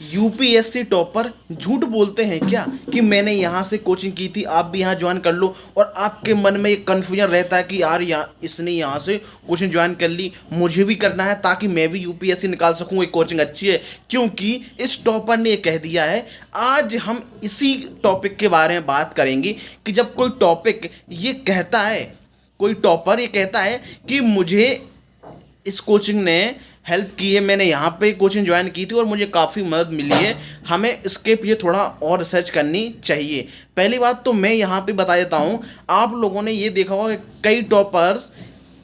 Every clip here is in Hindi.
यूपीएससी टॉपर झूठ बोलते हैं क्या कि मैंने यहाँ से कोचिंग की थी, आप भी यहाँ ज्वाइन कर लो। और आपके मन में एक कन्फ्यूजन रहता है कि यार यहाँ इसने यहाँ से कोचिंग ज्वाइन कर ली, मुझे भी करना है ताकि मैं भी यूपीएससी निकाल सकूँ। एक कोचिंग अच्छी है क्योंकि इस टॉपर ने ये कह दिया है। आज हम इसी टॉपिक के बारे में बात करेंगे कि जब कोई टॉपिक ये कहता है, कोई टॉपर ये कहता है कि मुझे इस कोचिंग ने हेल्प की है, मैंने यहाँ पे कोचिंग ज्वाइन की थी और मुझे काफ़ी मदद मिली है, हमें इसके पीछे थोड़ा और रिसर्च करनी चाहिए। पहली बात तो मैं यहाँ पे बता देता हूँ, आप लोगों ने ये देखा होगा कि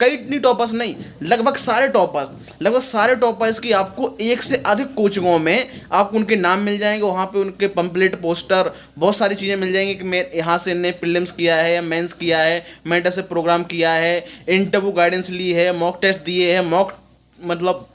कई नहीं टॉपर्स नहीं, लगभग सारे टॉपर्स की आपको एक से अधिक कोचिंगों में आपको उनके नाम मिल जाएंगे। वहाँ पे उनके पंपलेट, पोस्टर, बहुत सारी चीज़ें मिल जाएंगी कि मैं यहाँ से ने प्रीलिम्स किया है या मेंस किया है, मेंटर से प्रोग्राम किया है, इंटरव्यू गाइडेंस ली है, मॉक टेस्ट दिए हैं, मतलब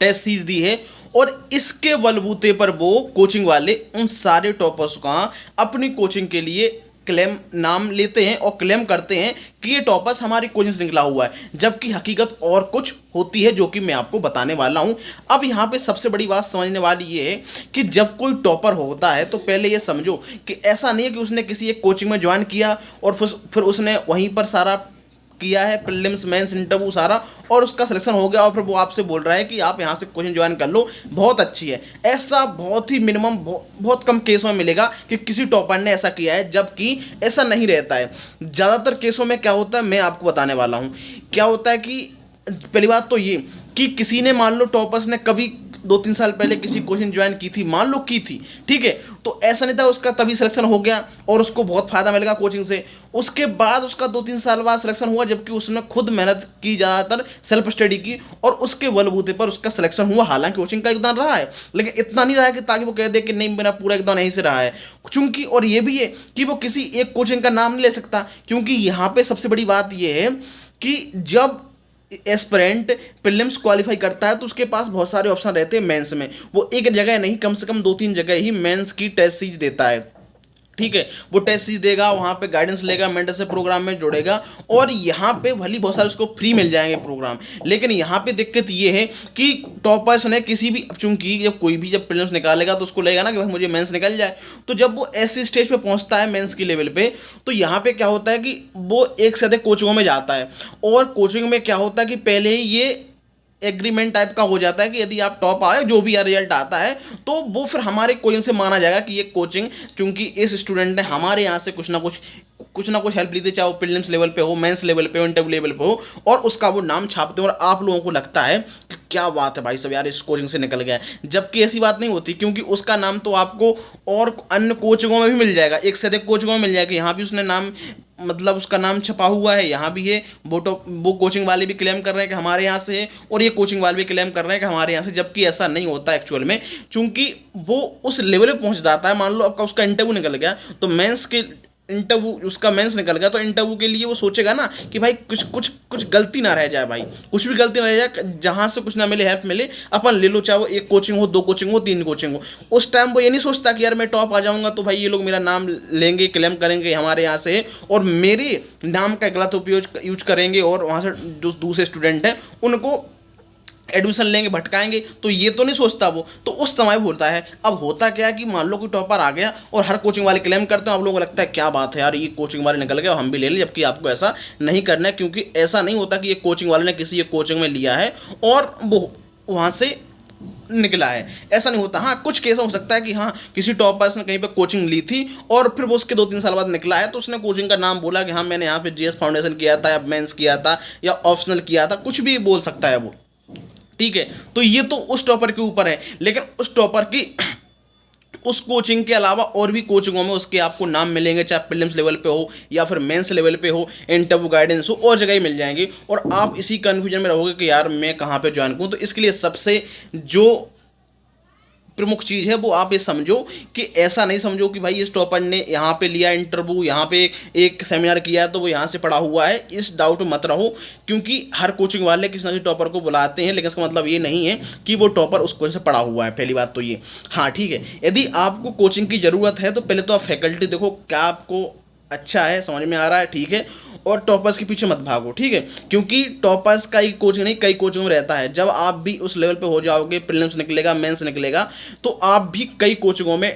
टेस्ट सीरीज दी है। और इसके बलबूते पर वो कोचिंग वाले उन सारे टॉपर्स का अपनी कोचिंग के लिए क्लेम नाम लेते हैं और क्लेम करते हैं कि ये टॉपर्स हमारी कोचिंग से निकला हुआ है, जबकि हकीकत और कुछ होती है जो कि मैं आपको बताने वाला हूं। अब यहाँ पे सबसे बड़ी बात समझने वाली ये है कि जब कोई टॉपर होता है तो पहले ये समझो कि ऐसा नहीं है कि उसने किसी एक कोचिंग में ज्वाइन किया और फिर उसने वहीं पर सारा किया है, प्रीलिम्स मेंस इंटरव्यू सारा, और उसका सिलेक्शन हो गया और फिर वो आपसे बोल रहा है कि आप यहाँ से कोचिंग ज्वाइन कर लो, बहुत अच्छी है। ऐसा बहुत ही मिनिमम बहुत कम केसों में मिलेगा कि किसी टॉपर ने ऐसा किया है, जबकि ऐसा नहीं रहता है। ज़्यादातर केसों में क्या होता है मैं आपको बताने वाला हूँ। क्या होता है कि पहली बात तो ये कि किसी ने, मान लो टॉपर्स ने कभी 2-3 साल पहले किसी कोचिंग ज्वाइन की थी, मान लो की थी, ठीक है, तो ऐसा नहीं था उसका तभी सिलेक्शन हो गया और उसको बहुत फ़ायदा मिलेगा कोचिंग से। उसके बाद उसका 2-3 साल बाद सिलेक्शन हुआ, जबकि उसने खुद मेहनत की, ज़्यादातर सेल्फ स्टडी की, और उसके बलबूते पर उसका सिलेक्शन हुआ। हालांकि कोचिंग का योगदान रहा है, लेकिन इतना नहीं रहा है कि ताकि वो कह दे कि नहीं मेरा पूरा योगदान यहीं से रहा है। चूंकि और ये भी है कि वो किसी एक कोचिंग का नाम नहीं ले सकता, क्योंकि यहाँ पर सबसे बड़ी बात यह है कि जब एस्पिरेंट प्रीलिम्स क्वालिफाई करता है तो उसके पास बहुत सारे ऑप्शन रहते हैं मेंस में। वो एक जगह नहीं, कम से कम 2-3 जगह ही मेंस की टेस्ट सीरीज देता है, ठीक है। वो टेस्ट सीरीज देगा, वहाँ पे गाइडेंस लेगा, मेंटर से प्रोग्राम में जोड़ेगा, और यहाँ पे भली बहुत सारे उसको फ्री मिल जाएंगे प्रोग्राम। लेकिन यहाँ पे दिक्कत ये है कि टॉपर्स ने किसी भी, चूंकि जब कोई भी जब प्रीलिम्स निकालेगा तो उसको लगेगा ना कि भाई मुझे मेंस निकल जाए, तो जब वो ऐसी स्टेज पे पहुँचता है मेंस की लेवल पे, तो यहाँ पे क्या होता है कि वो एक से अधिक कोचिंगों में जाता है। और कोचिंग में क्या होता है कि पहले ही ये एग्रीमेंट टाइप का हो जाता है कि यदि आप टॉप आए, जो भी रिजल्ट आता है, तो वो फिर हमारे कोचिंग से माना जाएगा कि ये कोचिंग, चूंकि इस स्टूडेंट ने हमारे यहाँ से कुछ ना कुछ हेल्प ली थी, चाहे वो प्रीलिम्स लेवल पे हो, मेंस लेवल पे हो, इंटरव्यू लेवल पे हो, और उसका वो नाम छापते हैं और आप लोगों को लगता है कि क्या बात है भाई सब यार इस कोचिंग से निकल गया है। जबकि ऐसी बात नहीं होती, क्योंकि उसका नाम तो आपको और अन्य कोचिंगों में भी मिल जाएगा, एक से अधिक कोचिंगों में मिल जाएगा। यहाँ भी उसने नाम, मतलब उसका नाम छपा हुआ है, यहाँ भी है। वो कोचिंग वाले भी क्लेम कर रहे हैं कि हमारे यहाँ से है, और ये कोचिंग वाले भी क्लेम कर रहे हैं कि हमारे यहाँ से, जबकि ऐसा नहीं होता एक्चुअल में। चूंकि वो उस लेवल पे पहुँच जाता है, मान लो आपका उसका इंटरव्यू निकल गया, तो मेंस के इंटरव्यू, उसका मेंस निकल गया, तो इंटरव्यू के लिए वो सोचेगा ना कि भाई कुछ गलती ना रह जाए, भाई कुछ भी गलती ना रह जाए, जहाँ से कुछ ना मिले हेल्प मिले अपन ले लो, चाहे वो एक कोचिंग हो, 2 कोचिंग हो, 3 कोचिंग हो। उस टाइम वो ये नहीं सोचता कि यार मैं टॉप आ जाऊंगा तो भाई ये लोग मेरा नाम लेंगे, क्लेम करेंगे हमारे यहाँ से, और मेरे नाम का गलत उपयोग यूज करेंगे, और वहाँ से जो दूसरे स्टूडेंट हैं उनको एडमिशन लेंगे, भटकाएंगे। तो ये तो नहीं सोचता वो, तो उस समय बोलता है। अब होता क्या है कि मान लो कोई टॉपर आ गया और हर कोचिंग वाले क्लेम करते हैं, आप लोगों को लगता है क्या बात है यार ये कोचिंग वाले निकल गए हम भी ले लें, जबकि आपको ऐसा नहीं करना है। क्योंकि ऐसा नहीं होता कि ये कोचिंग वाले ने किसी एक कोचिंग में लिया है और वो वहाँ से निकला है, ऐसा नहीं होता। हाँ, कुछ केस हो सकता है कि हाँ किसी टॉपर्स ने कहीं पे कोचिंग ली थी और फिर वो उसके 2-3 साल बाद निकला है, तो उसने कोचिंग का नाम बोला कि हाँ मैंने यहाँ पे जीएस फाउंडेशन किया था, या मेंस किया था, या ऑप्शनल किया था, कुछ भी बोल सकता है वो, ठीक है। तो ये तो उस टॉपर के ऊपर है, लेकिन उस टॉपर की उस कोचिंग के अलावा और भी कोचिंगों में उसके आपको नाम मिलेंगे, चाहे प्रीलिम्स लेवल पे हो या फिर मेंस लेवल पे हो, इंटरव्यू गाइडेंस हो, और जगह ही मिल जाएंगे। और आप इसी कन्फ्यूजन में रहोगे कि यार मैं कहाँ पे ज्वाइन करूँ। तो इसके लिए सबसे जो प्रमुख चीज़ है वो आप ये समझो कि ऐसा नहीं समझो कि भाई इस टॉपर ने यहाँ पे लिया इंटरव्यू, यहाँ पे एक सेमिनार किया तो वो यहाँ से पढ़ा हुआ है, इस डाउट में मत रहो। क्योंकि हर कोचिंग वाले किसी न किसी टॉपर को बुलाते हैं, लेकिन इसका मतलब ये नहीं है कि वो टॉपर उस कोचिंग से पढ़ा हुआ है, पहली बात तो ये। हाँ ठीक है, यदि आपको कोचिंग की ज़रूरत है तो पहले तो आप फैकल्टी देखो क्या आपको अच्छा है, समझ में आ रहा है, ठीक है। और टॉपर्स के पीछे मत भागो, ठीक है, क्योंकि टॉपर्स का ही कोचिंग नहीं, कई कोचिंग में रहता है। जब आप भी उस लेवल पे हो जाओगे, प्रीलिम्स निकलेगा, मेंस निकलेगा, तो आप भी कई कोचिंगों में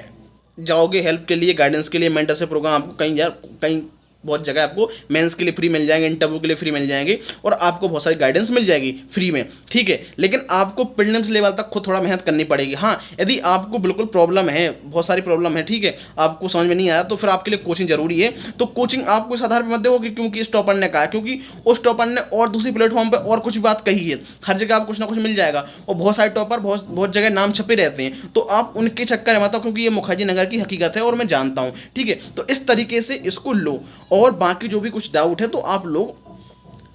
जाओगे हेल्प के लिए, गाइडेंस के लिए, मेंटर से प्रोग्राम आपको कहीं यार कहीं बहुत जगह आपको मेंस के लिए फ्री मिल जाएंगे, इंटरव्यू के लिए फ्री मिल जाएंगे, और आपको बहुत सारी गाइडेंस मिल जाएगी फ्री में, ठीक है। लेकिन आपको प्रीलिम्स लेवल तक खुद थोड़ा मेहनत करनी पड़ेगी। हाँ, यदि आपको बिल्कुल प्रॉब्लम है, बहुत सारी प्रॉब्लम है, ठीक है, आपको समझ में नहीं आया, तो फिर आपके लिए कोचिंग जरूरी है। तो कोचिंग आपको इस आधार पर मत देखो कि क्योंकि इस टॉपर ने कहा, क्योंकि उस टॉपर ने और दूसरी प्लेटफॉर्म पर और कुछ बात कही है। हर जगह आपको कुछ ना कुछ मिल जाएगा, और बहुत सारे टॉपर बहुत बहुत जगह नाम छपे रहते हैं, तो आप उनके चक्कर में मत आओ, क्योंकि ये मुखर्जी नगर की हकीकत है और मैं जानता हूँ, ठीक है। तो इस तरीके से इसको लो, और बाकी जो भी कुछ डाउट है तो आप लोग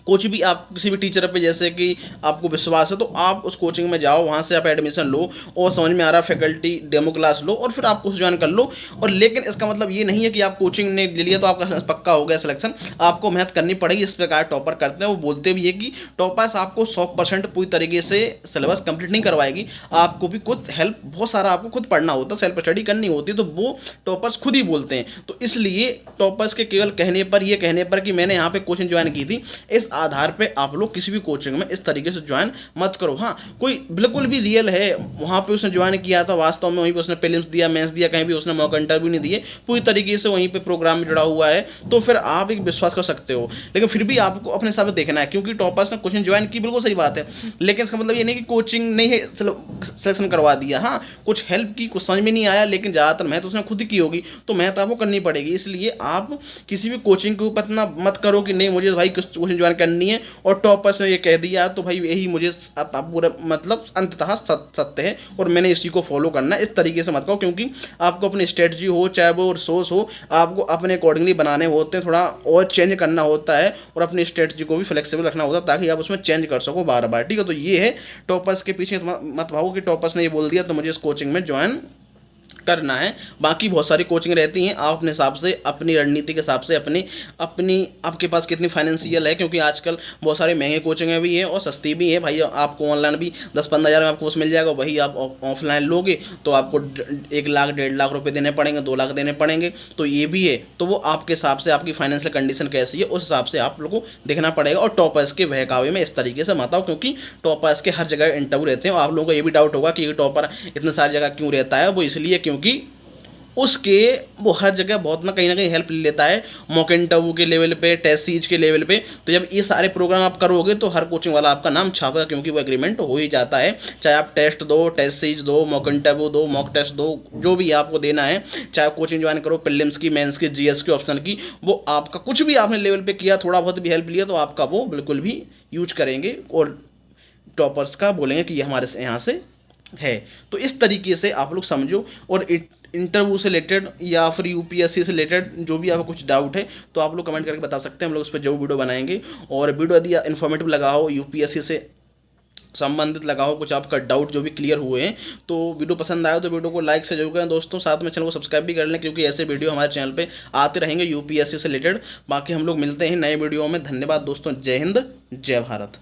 कुछ भी, आप किसी भी टीचर पे जैसे कि आपको विश्वास है तो आप उस कोचिंग में जाओ, वहाँ से आप एडमिशन लो, और समझ में आ रहा फैकल्टी डेमो क्लास लो, और फिर आप कुछ ज्वाइन कर लो। और लेकिन इसका मतलब ये नहीं है कि आप कोचिंग ने ले लिया तो आपका पक्का हो गया सिलेक्शन, आपको मेहनत करनी पड़ेगी। इस प्रकार टॉपर करते हैं, वो बोलते भी है कि टॉपर्स आपको 100% पूरी तरीके से सिलेबस कंप्लीट नहीं करवाएगी, आपको भी खुद हेल्प, बहुत सारा आपको खुद पढ़ना होता है, सेल्फ स्टडी करनी होती है, तो वो टॉपर्स खुद ही बोलते हैं। तो इसलिए टॉपर्स के केवल कहने पर, ये कहने पर कि मैंने यहाँ पे कोचिंग ज्वाइन की थी, इस आधार पे आप लोग किसी भी कोचिंग में इस तरीके से ज्वाइन मत करो। हाँ, कोई बिल्कुल भी रियल है, वहाँ पे उसने ज्वाइन किया था वास्तव में, वहीं पे उसने प्रीलिम्स दिया, मेंस दिया, कहीं भी उसने मॉक इंटरव्यू नहीं दिए, पूरी तरीके से वहीं पे प्रोग्राम में जुड़ा हुआ है, तो फिर आप एक विश्वास कर सकते हो। लेकिन फिर भी आपको अपने हिसाब से देखना है, क्योंकि टॉपर्स ने कोचिंग ज्वाइन की, बिल्कुल सही बात है, लेकिन इसका मतलब ये नहीं कि कोचिंग नहीं है सिलेक्शन करवा दिया। हाँ, कुछ हेल्प की, कुछ समझ में नहीं आया, लेकिन ज़्यादातर मेहनत उसने खुद ही की होगी, तो मेहनत आपको करनी पड़ेगी। इसलिए आप किसी भी कोचिंग के ऊपर इतना मत करो कि नहीं मुझे भाई कोचिंग ज्वाइन करनी है और टॉपर्स ने ये कह दिया तो भाई यही मुझे पूरा मतलब अंततः सत्य है और मैंने इसी को फॉलो करना है। इस तरीके से मत कहो, क्योंकि आपको अपनी स्ट्रेटजी हो, चाहे वो रिसोर्स हो, आपको अपने अकॉर्डिंगली बनाने होते हैं, थोड़ा और चेंज करना होता है, और अपनी स्ट्रेटजी को भी फ्लेक्सिबल रखना होता है ताकि आप उसमें चेंज कर सको बार बार, ठीक है। तो ये है, टॉपर्स के पीछे मत भागो कि टॉपर्स ने ये बोल दिया तो मुझे इस कोचिंग में ज्वाइन करना है। बाकी बहुत सारी कोचिंग रहती हैं, आप अपने हिसाब से, अपनी रणनीति के हिसाब से, अपनी आपके पास कितनी फाइनेंशियल है, क्योंकि आजकल बहुत सारे महंगे कोचिंगें भी हैं और सस्ती भी है भाई। आपको ऑनलाइन भी 10-15 हज़ार में आपको कोर्स मिल जाएगा, वही आप ऑफलाइन लोगे तो आपको 1 लाख 1.5 लाख रुपए देने पड़ेंगे, 2 लाख देने पड़ेंगे, तो ये भी है। तो वो आपके हिसाब से, आपकी फाइनेंशियल कंडीशन कैसी है उस हिसाब से आप लोगों को देखना पड़ेगा। और टॉपर्स के बहकावे में इस तरीके से मत आओ, क्योंकि टॉपर्स के हर जगह इंटरव्यू रहते हैं। और आप लोगों को ये भी डाउट होगा कि ये टॉपर इतने सारी जगह क्यों रहता है, वो इसलिए क्योंकि उसके वो हर जगह बहुत ना कहीं हेल्प ले लेता है, मॉक इंटरव्यू के लेवल पे, टेस्ट सीरीज के लेवल पे। तो जब ये सारे प्रोग्राम आप करोगे तो हर कोचिंग वाला आपका नाम छापेगा, क्योंकि वो एग्रीमेंट हो ही जाता है। चाहे आप टेस्ट दो, टेस्ट सीरीज दो, मॉक इंटरव्यू दो, मॉक टेस्ट दो, जो भी आपको देना है, चाहे कोचिंग ज्वाइन करो प्रीलिम्स की, मेंस की, जीएस की, ऑप्शनल की, वो आपका कुछ भी आपने लेवल पे किया, थोड़ा बहुत भी हेल्प लिया तो आपका वो बिल्कुल भी यूज करेंगे और टॉपर्स का बोलेंगे कि ये हमारे से यहाँ से है। तो इस तरीके से आप लोग समझो। और इंटरव्यू से रिलेटेड या फिर यूपीएससी से रिलेटेड जो भी आपको कुछ डाउट है तो आप लोग कमेंट करके बता सकते हैं, हम लोग उस पर जरूर वीडियो बनाएंगे। और वीडियो यदि इन्फॉर्मेटिव लगा हो, यूपीएससी से संबंधित लगा हो, कुछ आपका डाउट जो भी क्लियर हुए हैं, तो वीडियो पसंद आया तो वीडियो को लाइक से जरूर करें दोस्तों। साथ में चैनल को सब्सक्राइब भी कर लें, क्योंकि ऐसे वीडियो हमारे चैनल पे आते रहेंगे यूपीएससी से रिलेटेड। बाकी हम लोग मिलते हैं नए वीडियो में। धन्यवाद दोस्तों, जय हिंद, जय भारत।